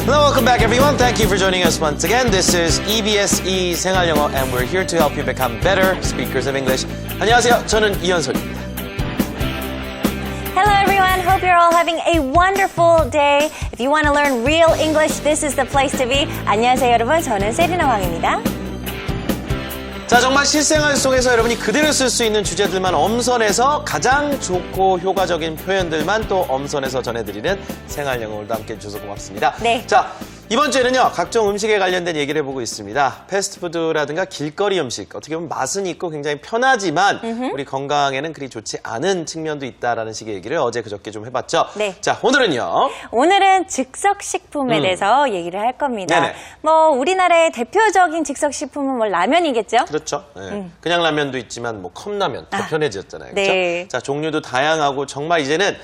Welcome back, everyone. Thank you for joining us once again. This is EBS 생활영어, and we're here to help you become better speakers of English. 안녕하세요. 저는 이현석입니다. Hello, everyone. Hope you're all having a wonderful day. If you want to learn real English, this is the place to be. 안녕하세요, 여러분. 저는 세리나 황입니다. 자, 정말 실생활 속에서 여러분이 그대로 쓸 수 있는 주제들만 엄선해서 가장 좋고 효과적인 표현들만 또 엄선해서 전해드리는 생활영어 오늘도 함께해 주셔서 고맙습니다. 네. 자, 이번 주에는요, 각종 음식에 관련된 얘기를 해보고 있습니다. 패스트푸드라든가 길거리 음식, 어떻게 보면 맛은 있고 굉장히 편하지만 우리 건강에는 그리 좋지 않은 측면도 있다라는 식의 얘기를 어제 그저께 좀 해봤죠. 네. 자, 오늘은요. 오늘은 즉석식품에 대해서 얘기를 할 겁니다. 네네. 뭐 우리나라의 대표적인 즉석식품은 뭐 라면이겠죠? 그렇죠. 네. 그냥 라면도 있지만 뭐 컵라면 더 편해졌잖아요. 그렇죠? 네. 자, 종류도 다양하고 정말 이제는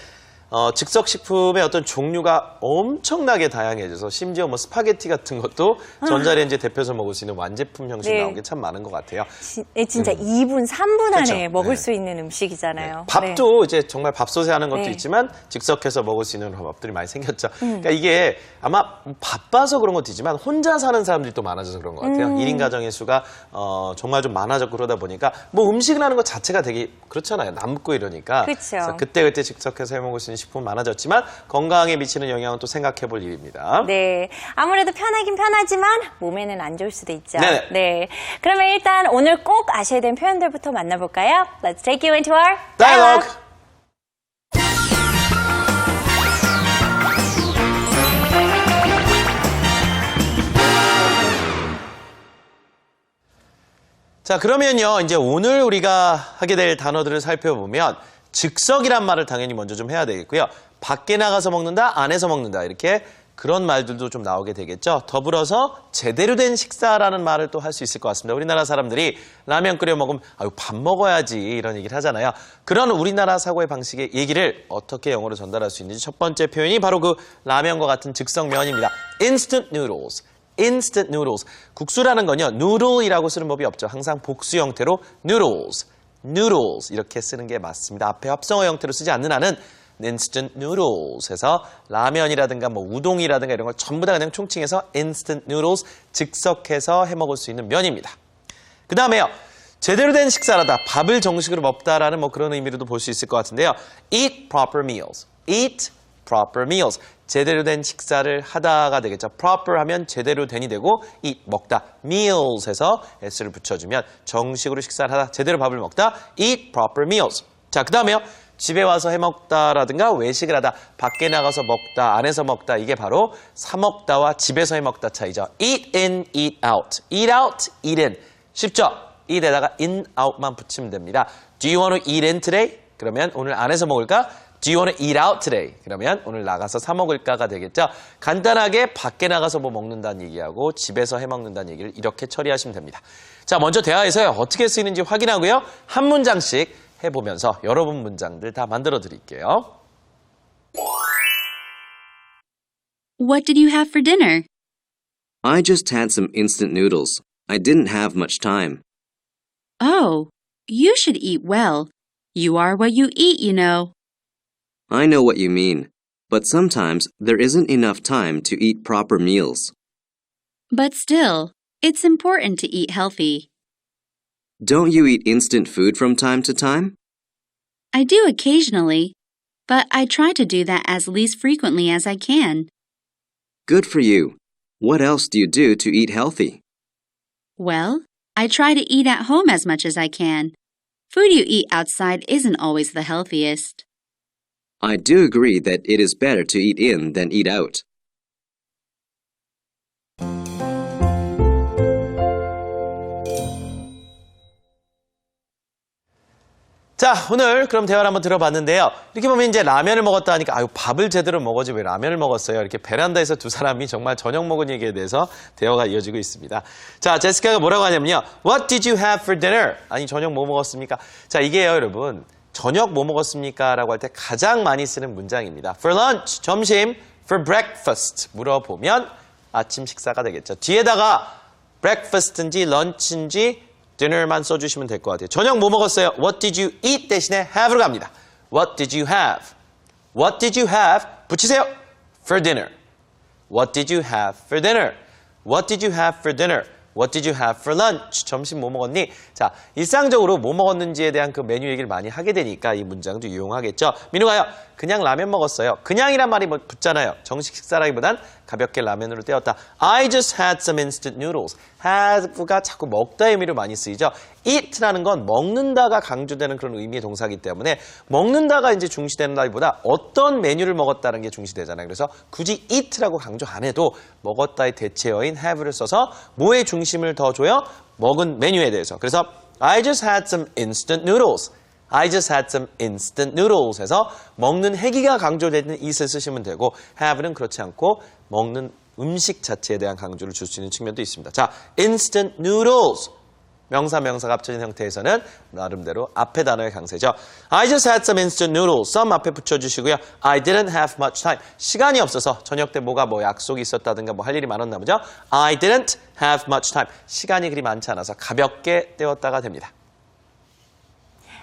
즉석식품의 어떤 종류가 엄청나게 다양해져서 심지어 뭐 스파게티 같은 것도 전자레인지에 데펴서 먹을 수 있는 완제품 형식 네. 나온 게 참 많은 것 같아요. 진짜 2분, 3분 안에 그렇죠. 먹을 네. 수 있는 음식이잖아요. 밥도 이제 정말 밥솥에 하는 것도 네. 있지만 즉석해서 먹을 수 있는 밥들이 많이 생겼죠. 그러니까 이게 아마 바빠서 그런 것도 있지만 혼자 사는 사람들이 또 많아져서 그런 것 같아요. 1인 가정의 수가 정말 좀 많아졌고 그러다 보니까 뭐 음식을 하는 것 자체가 되게 그렇잖아요. 남고 이러니까. 그쵸. 그래서 그때그때 즉석해서 해먹을 수 있는 식품 많아졌지만 건강에 미치는 영향은 또 생각해 볼 일입니다. 네. 아무래도 편하긴 편하지만 몸에는 안 좋을 수도 있죠. 네네. 네. 그러면 일단 오늘 꼭 아셔야 되는 표현들부터 만나볼까요? Let's take you into our Dialogue. 자, 그러면요, 이제 오늘 우리가 하게 될 단어들을 살펴보면 즉석이란 말을 당연히 먼저 좀 해야 되겠고요. 밖에 나가서 먹는다, 안에서 먹는다, 이렇게 그런 말들도 좀 나오게 되겠죠. 더불어서 제대로 된 식사라는 말을 또 할 수 있을 것 같습니다. 우리나라 사람들이 라면 끓여 먹으면 아유, 밥 먹어야지 이런 얘기를 하잖아요. 그런 우리나라 사고의 방식의 얘기를 어떻게 영어로 전달할 수 있는지 첫 번째 표현이 바로 그 라면과 같은 즉석면입니다. Instant noodles. Instant noodles. 국수라는 건요, noodle이라고 쓰는 법이 없죠. 항상 복수 형태로 noodles, noodles 이렇게 쓰는 게 맞습니다. 앞에 합성어 형태로 쓰지 않는 한은 instant noodles 해서 라면이라든가 뭐 우동이라든가 이런 걸 전부 다 그냥 총칭해서 instant noodles, 즉석해서 해먹을 수 있는 면입니다. 그 다음에요, 제대로 된 식사라다, 밥을 정식으로 먹다라는 뭐 그런 의미로도 볼 수 있을 것 같은데요. Eat proper meals. Eat proper meals. 제대로 된 식사를 하다가 되겠죠. proper 하면 제대로 된이 되고 eat 먹다, meals 해서 s를 붙여주면 정식으로 식사를 하다, 제대로 밥을 먹다, eat proper meals. 자, 그 다음에요. 집에 와서 해먹다라든가 외식을 하다, 밖에 나가서 먹다, 안에서 먹다, 이게 바로 사 먹다와 집에서 해먹다 차이죠. eat in, eat out. eat out, eat in. 쉽죠? eat에다가 in, out만 붙이면 됩니다. Do you want to eat in today? 그러면 오늘 안에서 먹을까? Do you want to eat out today? 그러면 오늘 나가서 사 먹을까가 되겠죠. 간단하게 밖에 나가서 뭐 먹는다는 얘기하고 집에서 해 먹는다는 얘기를 이렇게 처리하시면 됩니다. 자, 먼저 대화에서 어떻게 쓰이는지 확인하고요. 한 문장씩 해보면서 여러분 문장들 다 만들어 드릴게요. What did you have for dinner? I just had some instant noodles. I didn't have much time. Oh, you should eat well. You are what you eat, you know. I know what you mean, but sometimes there isn't enough time to eat proper meals. But still, it's important to eat healthy. Don't you eat instant food from time to time? I do occasionally, but I try to do that as least frequently as I can. Good for you. What else do you do to eat healthy? Well, I try to eat at home as much as I can. Food you eat outside isn't always the healthiest. I do agree that it is better to eat in than eat out. 자, 오늘 그럼 대화를 한번 들어봤는데요. 이렇게 보면 이제 라면을 먹었다 하니까 아유, 밥을 제대로 먹어지 왜 라면을 먹었어요? 이렇게 베란다에서 두 사람이 정말 저녁 먹은 얘기에 대해서 대화가 이어지고 있습니다. 자, 제시카가 뭐라고 하냐면요. What did you have for dinner? 아니, 저녁 뭐 먹었습니까? 자, 이게요, 여러분. 저녁 뭐 먹었습니까? 라고 할 때 가장 많이 쓰는 문장입니다. For lunch, 점심. For breakfast, 물어보면 아침 식사가 되겠죠. 뒤에다가 breakfast인지 lunch인지 dinner만 써주시면 될 것 같아요. 저녁 뭐 먹었어요? What did you eat 대신에 have로 갑니다. What did you have? What did you have? 붙이세요. For dinner. What did you have for dinner? What did you have for dinner? What did you have for lunch? 점심 뭐 먹었니? 자, 일상적으로 뭐 먹었는지에 대한 그 메뉴 얘기를 많이 하게 되니까 이 문장도 유용하겠죠. 민우가요. 그냥 라면 먹었어요. 그냥이란 말이 뭐 붙잖아요. 정식 식사라기보단 가볍게 라면으로 때웠다. I just had some instant noodles. have가 자꾸 먹다의 의미로 많이 쓰이죠. eat라는 건 먹는다가 강조되는 그런 의미의 동사이기 때문에 먹는다가 이제 중시된다기보다 어떤 메뉴를 먹었다는 게 중시되잖아요. 그래서 굳이 eat라고 강조 안 해도 먹었다의 대체어인 have를 써서 뭐의 중심을 더 줘요? 먹은 메뉴에 대해서. 그래서 I just had some instant noodles. I just had some instant noodles 해서 먹는 해기가 강조되는 it을 쓰시면 되고 have는 그렇지 않고 먹는 음식 자체에 대한 강조를 줄 수 있는 측면도 있습니다. 자, instant noodles. 명사가 합쳐진 형태에서는 나름대로 앞에 단어의 강세죠. I just had some instant noodles. some 앞에 붙여주시고요. I didn't have much time. 시간이 없어서 저녁 때 뭐가 약속이 있었다든가 뭐 할 일이 많았나 보죠. I didn't have much time. 시간이 그리 많지 않아서 가볍게 때웠다가 됩니다.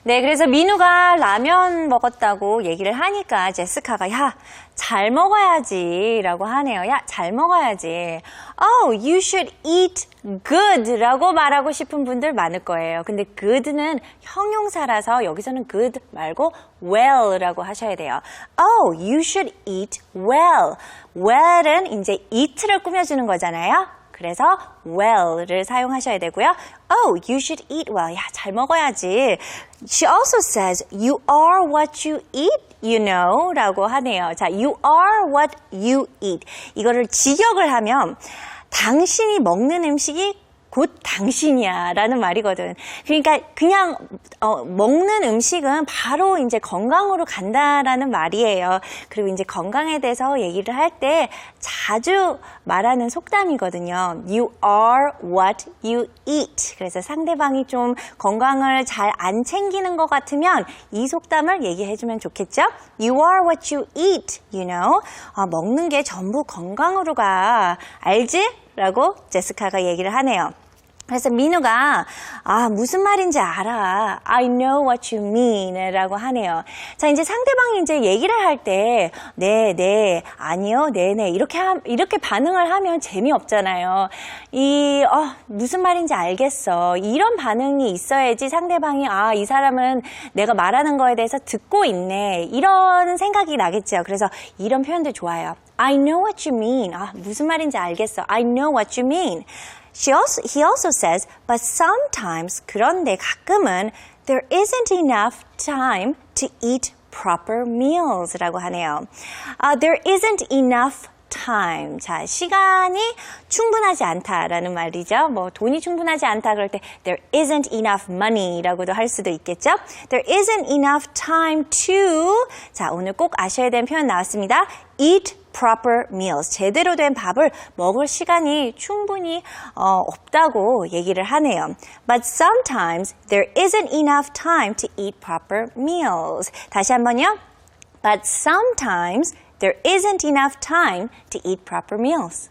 네, 그래서 민우가 라면 먹었다고 얘기를 하니까 제시카가 야, 잘 먹어야지 라고 하네요. 야, 잘 먹어야지. Oh, you should eat good 라고 말하고 싶은 분들 많을 거예요. 근데 good는 형용사라서 여기서는 good 말고 well 라고 하셔야 돼요. Oh, you should eat well. well은 이제 eat를 꾸며주는 거잖아요. 그래서 well를 사용하셔야 되고요. Oh, you should eat well. 야, 잘 먹어야지. She also says, you are what you eat, you know, 라고 하네요. 자, you are what you eat. 이거를 직역을 하면 당신이 먹는 음식이 곧 당신이야 라는 말이거든. 그러니까 그냥 먹는 음식은 바로 이제 건강으로 간다라는 말이에요. 그리고 이제 건강에 대해서 얘기를 할 때 자주 말하는 속담이거든요. You are what you eat. 그래서 상대방이 좀 건강을 잘 안 챙기는 것 같으면 이 속담을 얘기해주면 좋겠죠? You are what you eat, you know. 먹는 게 전부 건강으로 가. 알지? 라고 제시카가 얘기를 하네요. 그래서 민우가 무슨 말인지 알아. I know what you mean 라고 하네요. 자, 이제 상대방이 이제 얘기를 할 때 네, 아니요, 네네 이렇게 반응을 하면 재미없잖아요. 무슨 말인지 알겠어. 이런 반응이 있어야지 상대방이 이 사람은 내가 말하는 거에 대해서 듣고 있네. 이런 생각이 나겠죠. 그래서 이런 표현들 좋아요. I know what you mean. 무슨 말인지 알겠어. I know what you mean. He also says, but sometimes, 그런데 가끔은 there isn't enough time to eat proper meals 라고 하네요. There isn't enough time. 자, 시간이 충분하지 않다라는 말이죠. 뭐 돈이 충분하지 않다 그럴 때 there isn't enough money라고도 할 수도 있겠죠. There isn't enough time to. 자, 오늘 꼭 아셔야 되는 표현 나왔습니다. Eat proper meals. 제대로 된 밥을 먹을 시간이 충분히 없다고 얘기를 하네요. But sometimes there isn't enough time to eat proper meals. 다시 한번요. But sometimes there isn't enough time to eat proper meals.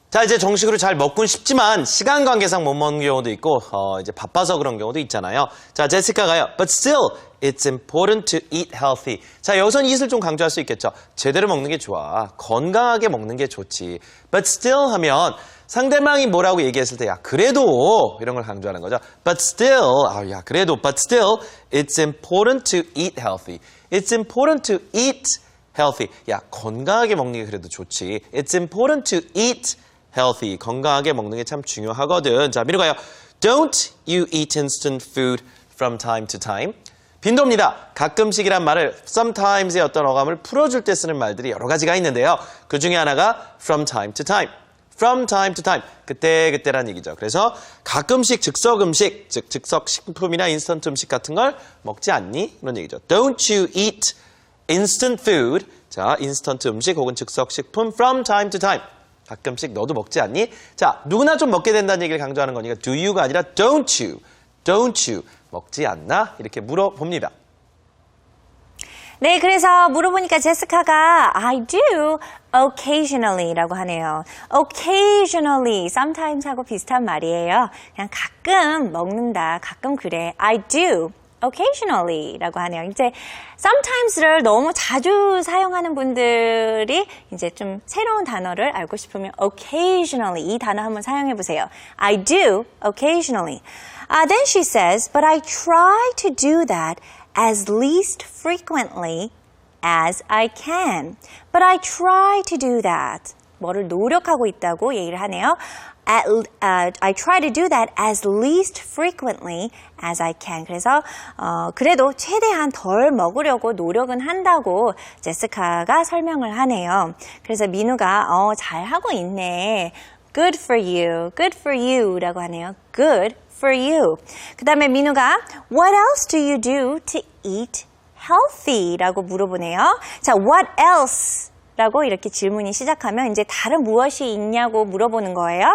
자, 이제 정식으로 잘 먹고는 싶지만 시간 관계상 못 먹는 경우도 있고 이제 바빠서 그런 경우도 있잖아요. 자, 제시카가요. But still, it's important to eat healthy. 자, 여기서는 eat을 좀 강조할 수 있겠죠. 제대로 먹는 게 좋아. 건강하게 먹는 게 좋지. But still 하면 상대방이 뭐라고 얘기했을 때 야, 그래도 이런 걸 강조하는 거죠. But still, 그래도 but still, it's important to eat healthy. It's important to eat healthy. 야, 건강하게 먹는 게 그래도 좋지. It's important to eat healthy. 건강하게 먹는 게 참 중요하거든. 자, 민우가요. Don't you eat instant food from time to time? 빈도입니다. 가끔씩이란 말을 sometimes의 어떤 어감을 풀어줄 때 쓰는 말들이 여러 가지가 있는데요. 그 중에 하나가 from time to time. from time to time. 그때라는 얘기죠. 그래서 가끔씩 즉석 음식, 즉 즉석 식품이나 인스턴트 음식 같은 걸 먹지 않니? 이런 얘기죠. Don't you eat instant food? 자, 인스턴트 음식 혹은 즉석 식품 from time to time. 가끔씩 너도 먹지 않니? 자, 누구나 좀 먹게 된다는 얘기를 강조하는 거니까 do you가 아니라 don't you. Don't you. 먹지 않나? 이렇게 물어봅니다. 네, 그래서 물어보니까 제시카가 I do occasionally라고 하네요. occasionally, sometimes 하고 비슷한 말이에요. 그냥 가끔 먹는다, 가끔 그래. I do occasionally라고 하네요. 이제 sometimes를 너무 자주 사용하는 분들이 이제 좀 새로운 단어를 알고 싶으면 occasionally 이 단어 한번 사용해 보세요. I do occasionally. Then she says, but I try to do that as least frequently as I can. But I try to do that. 뭐를 노력하고 있다고 얘기를 하네요. I try to do that as least frequently as I can. 그래서 그래도 최대한 덜 먹으려고 노력은 한다고 제시카가 설명을 하네요. 그래서 민우가 잘하고 있네. Good for you. Good for you 라고 하네요. Good for you. 그 다음에 민우가 What else do you do to eat healthy? 라고 물어보네요. 자, what else? 라고 이렇게 질문이 시작하면 이제 다른 무엇이 있냐고 물어보는 거예요.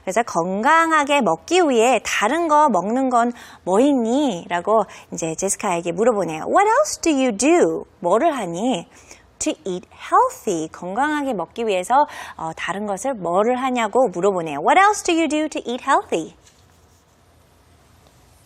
그래서 건강하게 먹기 위해 다른 거 먹는 건 뭐 있니? 라고 이제 제시카에게 물어보네요. What else do you do? 뭐를 하니? To eat healthy. 건강하게 먹기 위해서 다른 것을 뭐를 하냐고 물어보네요. What else do you do to eat healthy?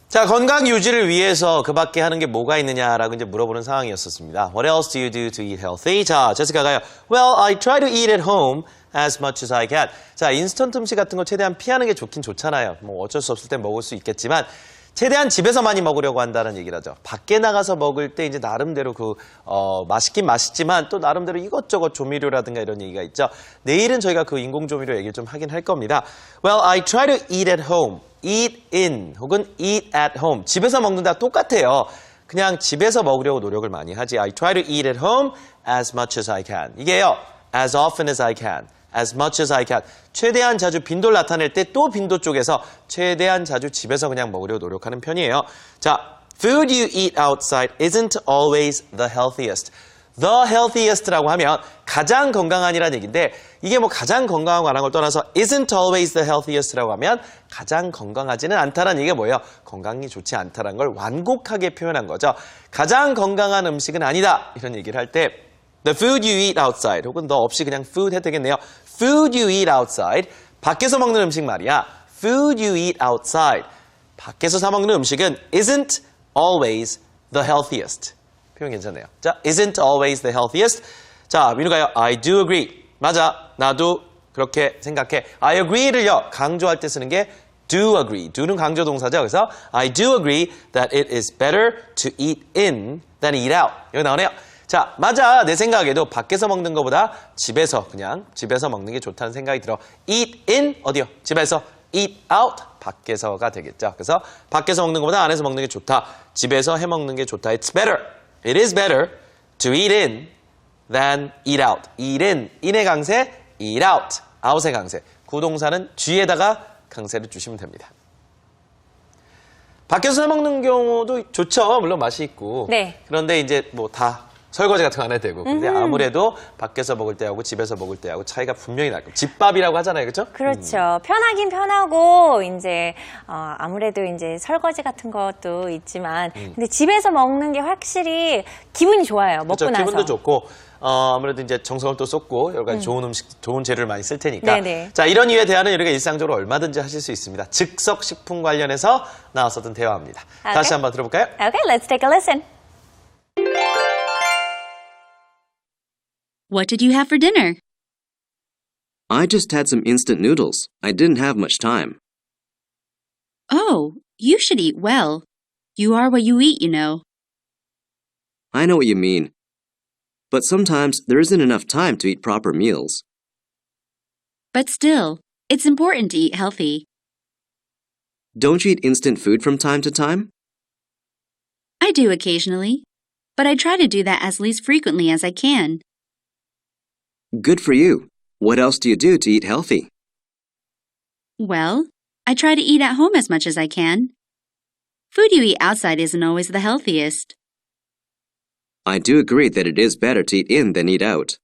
자, 건강 유지를 위해서 그 밖에 하는 게 뭐가 있느냐라고 이제 물어보는 상황이었었습니다. What else do you do to eat healthy? 자, 제시카가요. Well, I try to eat at home as much as I can. 자, 인스턴트 음식 같은 거 최대한 피하는 게 좋긴 좋잖아요. 뭐 어쩔 수 없을 땐 먹을 수 있겠지만 최대한 집에서 많이 먹으려고 한다는 얘기를 하죠. 밖에 나가서 먹을 때 이제 나름대로 맛있긴 맛있지만 또 나름대로 이것저것 조미료라든가 이런 얘기가 있죠. 내일은 저희가 그 인공 조미료 얘기를 좀 하긴 할 겁니다. Well, I try to eat at home. eat in 혹은 eat at home. 집에서 먹는다 똑같아요. 그냥 집에서 먹으려고 노력을 많이 하지. I try to eat at home as much as I can. 이게요. as often as I can. as much as I can. 최대한 자주 빈도를 나타낼 때 또 빈도 쪽에서 최대한 자주 집에서 그냥 먹으려고 노력하는 편이에요. 자, food you eat outside isn't always the healthiest. The healthiest라고 하면 가장 건강한이라는 얘기인데 이게 뭐 가장 건강하고 안 한 걸 떠나서 isn't always the healthiest라고 하면 가장 건강하지는 않다라는 얘기가 뭐예요? 건강이 좋지 않다라는 걸 완곡하게 표현한 거죠. 가장 건강한 음식은 아니다. 이런 얘기를 할 때 the food you eat outside 혹은 너 없이 그냥 food 해도 되겠네요. food you eat outside 밖에서 먹는 음식 말이야. food you eat outside 밖에서 사 먹는 음식은 isn't always the healthiest. 표현 괜찮네요. 자, isn't always the healthiest. 자, 민우가요. I do agree. 맞아. 나도 그렇게 생각해. I agree를요. 강조할 때 쓰는 게 do agree. do는 강조 동사죠. 그래서 I do agree that it is better to eat in than eat out. 여기 나오네요. 자, 맞아. 내 생각에도 밖에서 먹는 것보다 집에서 그냥 집에서 먹는 게 좋다는 생각이 들어. eat in 어디요? 집에서. eat out 밖에서가 되겠죠. 그래서 밖에서 먹는 것보다 안에서 먹는 게 좋다. 집에서 해 먹는 게 좋다. It's better. It is better to eat in than eat out. eat in, in의 강세, eat out, out의 강세. 구동사는 G에다가 강세를 주시면 됩니다. 밖에서 해 먹는 경우도 좋죠. 물론 맛이 있고. 네. 그런데 이제 뭐 다 설거지 같은 거 안 해도 되고. 근데 아무래도 밖에서 먹을 때하고 집에서 먹을 때하고 차이가 분명히 날 거예요. 집밥이라고 하잖아요. 그렇죠? 그렇죠. 편하긴 편하고 이제 아무래도 이제 설거지 같은 것도 있지만 근데 집에서 먹는 게 확실히 기분이 좋아요. 먹고 그렇죠. 나서. 기분도 좋고 아무래도 이제 정성을 또 쏟고 여러 가지 좋은 음식, 좋은 재료를 많이 쓸 테니까. 네네. 자, 이런 이유에 대한은 우리가 일상적으로 얼마든지 하실 수 있습니다. 즉석 식품 관련해서 나왔었던 대화입니다. Okay. 다시 한번 들어볼까요? Okay, let's take a listen. What did you have for dinner? I just had some instant noodles. I didn't have much time. Oh, you should eat well. You are what you eat, you know. I know what you mean. But sometimes there isn't enough time to eat proper meals. But still, it's important to eat healthy. Don't you eat instant food from time to time? I do occasionally, but I try to do that as least frequently as I can. Good for you. What else do you do to eat healthy? Well, I try to eat at home as much as I can. Food you eat outside isn't always the healthiest. I do agree that it is better to eat in than eat out.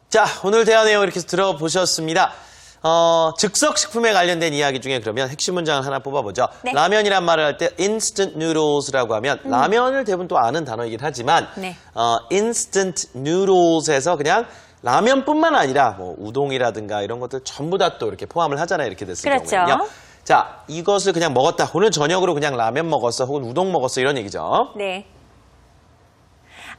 자, 오늘 대화 내용 이렇게 들어보셨습니다. 즉석식품에 관련된 이야기 중에 그러면 핵심 문장을 하나 뽑아보죠. 네. 라면이란 말을 할 때 instant noodles라고 하면 라면을 대부분 또 아는 단어이긴 하지만 네. instant noodles에서 그냥 라면뿐만 아니라 뭐 우동이라든가 이런 것들 전부 다 또 이렇게 포함을 하잖아요. 이렇게 됐을 그렇죠. 경우에는요. 자, 이것을 그냥 먹었다. 오늘 저녁으로 그냥 라면 먹었어. 혹은 우동 먹었어. 이런 얘기죠. 네.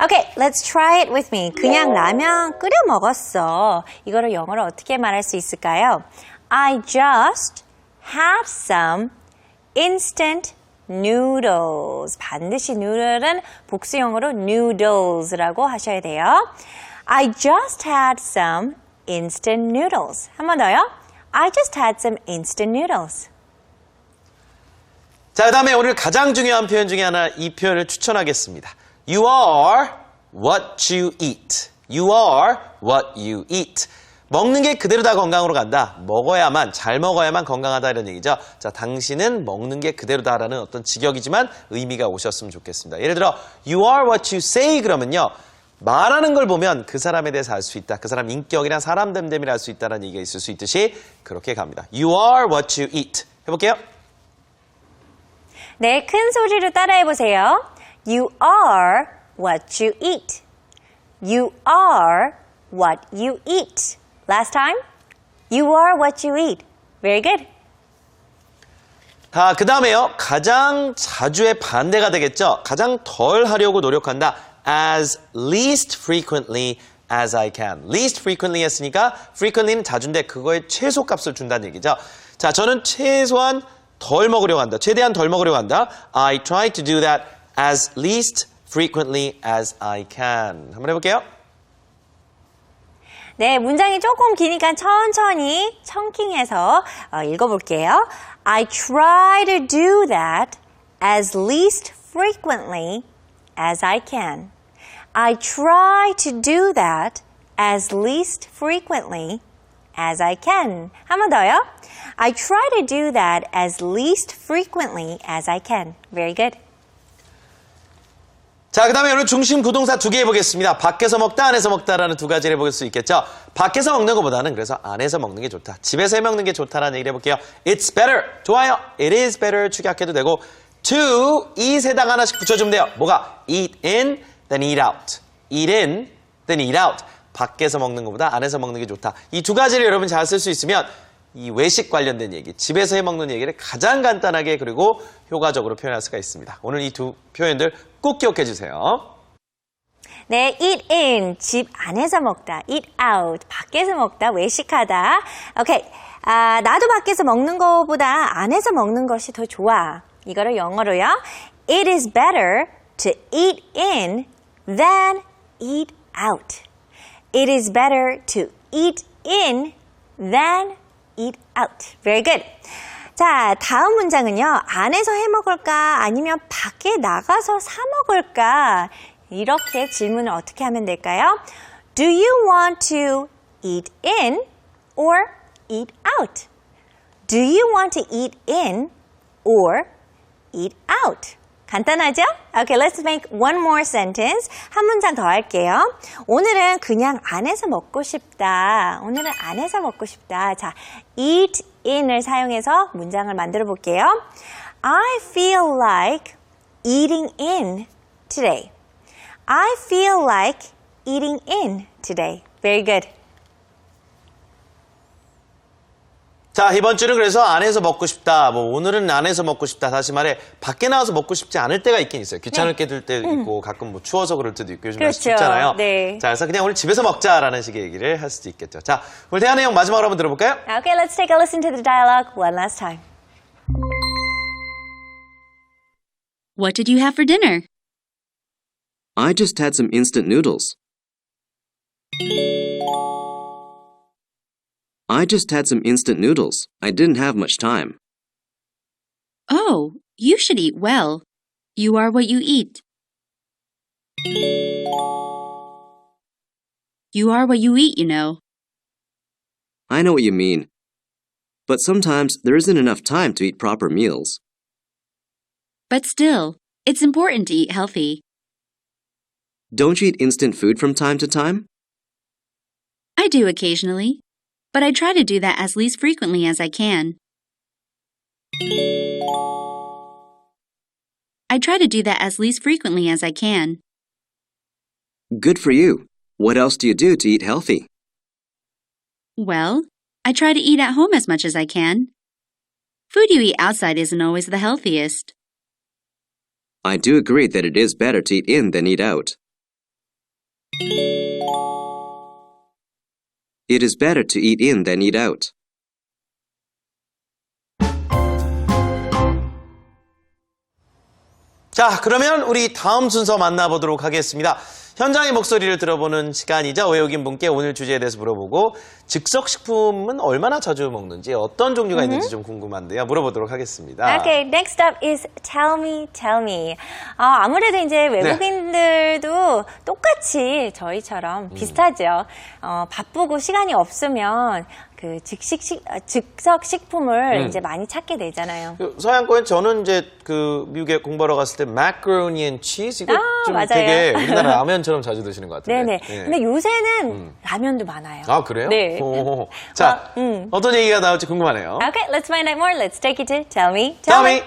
Okay, let's try it with me. 그냥 라면 끓여 먹었어. 이거를 영어로 어떻게 말할 수 있을까요? I just had some instant noodles. 반드시 noodle은 복수형으로 noodles라고 하셔야 돼요. I just had some instant noodles. 한 번 더요. I just had some instant noodles. 자, 그 다음에 오늘 가장 중요한 표현 중에 하나 이 표현을 추천하겠습니다. You are what you eat. You are what you eat. 먹는 게 그대로 다 건강으로 간다. 먹어야만, 잘 먹어야만 건강하다 이런 얘기죠. 자, 당신은 먹는 게 그대로다라는 어떤 직역이지만 의미가 오셨으면 좋겠습니다. 예를 들어 You are what you say 그러면요. 말하는 걸 보면 그 사람에 대해서 알 수 있다. 그 사람 인격이나 사람 됨됨이를 알 수 있다는 얘기가 있을 수 있듯이 그렇게 갑니다. You are what you eat. 해볼게요. 네, 큰 소리로 따라해보세요. You are what you eat. You are what you eat. Last time. You are what you eat. Very good. 그 다음에요. 가장 자주의 반대가 되겠죠. 가장 덜 하려고 노력한다. As least frequently as I can. Least frequently 했으니까 frequently는 자주인데 그거의 최소값을 준다는 얘기죠. 자, 저는 최소한 덜 먹으려고 한다. 최대한 덜 먹으려고 한다. I try to do that as least frequently as I can. 한번 해볼게요. 네, 문장이 조금 기니까 천천히 청킹해서 읽어볼게요. I try to do that as least frequently as I can. I try to do that as least frequently as I can. 한 번 더요. I try to do that as least frequently as I can. Very good. 자, 그 다음에 오늘 중심 구동사 2개 해보겠습니다. 밖에서 먹다, 안에서 먹다라는 두 가지를 해볼 수 있겠죠. 밖에서 먹는 것보다는 그래서 안에서 먹는 게 좋다. 집에서 해먹는 게 좋다라는 얘기를 해볼게요. It's better. 좋아요. It is better. 축약해도 되고 to, eat에다가 하나씩 붙여주면 돼요. 뭐가? Eat in, then eat out. Eat in, then eat out. 밖에서 먹는 것보다 안에서 먹는 게 좋다. 이 두 가지를 여러분 잘 쓸 수 있으면 이 외식 관련된 얘기, 집에서 해먹는 얘기를 가장 간단하게 그리고 효과적으로 표현할 수가 있습니다. 오늘 이 두 표현들 꼭 기억해 주세요. 네, eat in, 집 안에서 먹다. eat out, 밖에서 먹다, 외식하다. 오케이, 나도 밖에서 먹는 것보다 안에서 먹는 것이 더 좋아. 이거를 영어로요. It is better to eat in than eat out. It is better to eat in than eat out. Very good. 자, 다음 문장은요. 안에서 해 먹을까? 아니면 밖에 나가서 사 먹을까? 이렇게 질문을 어떻게 하면 될까요? Do you want to eat in or eat out? Do you want to eat in or eat out? 간단하죠? Okay, let's make one more sentence. 한 문장 더 할게요. 오늘은 그냥 안에서 먹고 싶다. 오늘은 안에서 먹고 싶다. 자, eat in을 사용해서 문장을 만들어 볼게요. I feel like eating in today. I feel like eating in today. Very good. 자, 이번 주는 그래서 안에서 먹고 싶다. 뭐 오늘은 안에서 먹고 싶다. 다시 말해 밖에 나와서 먹고 싶지 않을 때가 있긴 있어요. 귀찮게 될 때도 있고 가끔 뭐 추워서 그럴 때도 있고 요즘 날씨 그렇죠. 춥잖아요. 네. 자, 그래서 그냥 오늘 집에서 먹자라는 식의 얘기를 할 수도 있겠죠. 자, 오늘 대화 내용 마지막으로 한번 들어볼까요? Okay, let's take a listen to the dialogue one last time. What did you have for dinner? I just had some instant noodles. I just had some instant noodles. I didn't have much time. Oh, you should eat well. You are what you eat. You are what you eat, you know. I know what you mean. But sometimes there isn't enough time to eat proper meals. But still, it's important to eat healthy. Don't you eat instant food from time to time? I do occasionally, but I try to do that as least frequently as I can. I try to do that as least frequently as I can. Good for you. What else do you do to eat healthy? Well, I try to eat at home as much as I can. Food you eat outside isn't always the healthiest. I do agree that it is better to eat in than eat out. It is better to eat in than eat out. 자, 그러면 우리 다음 순서 만나보도록 하겠습니다. 현장의 목소리를 들어보는 시간이죠. 외국인 분께 오늘 주제에 대해서 물어보고 즉석식품은 얼마나 자주 먹는지 어떤 종류가 있는지 좀 궁금한데요. 물어보도록 하겠습니다. Okay, next up is tell me, tell me. 아무래도 이제 외국인들도 똑같이 저희처럼 비슷하죠. 바쁘고 시간이 없으면 그 즉석 식품을 이제 많이 찾게 되잖아요. 서양권에 저는 이제 그 미국에 공부하러 갔을 때 macaroni and cheese 이거 좀 맞아요. 되게 우리나라 라면처럼 자주 드시는 것 같은데. 네네. 네. 근데 요새는 라면도 많아요. 아, 그래요? 네. 오. 자, 어떤 얘기가 나올지 궁금하네요. Okay, let's find out more. Let's take it to tell me, Tell me.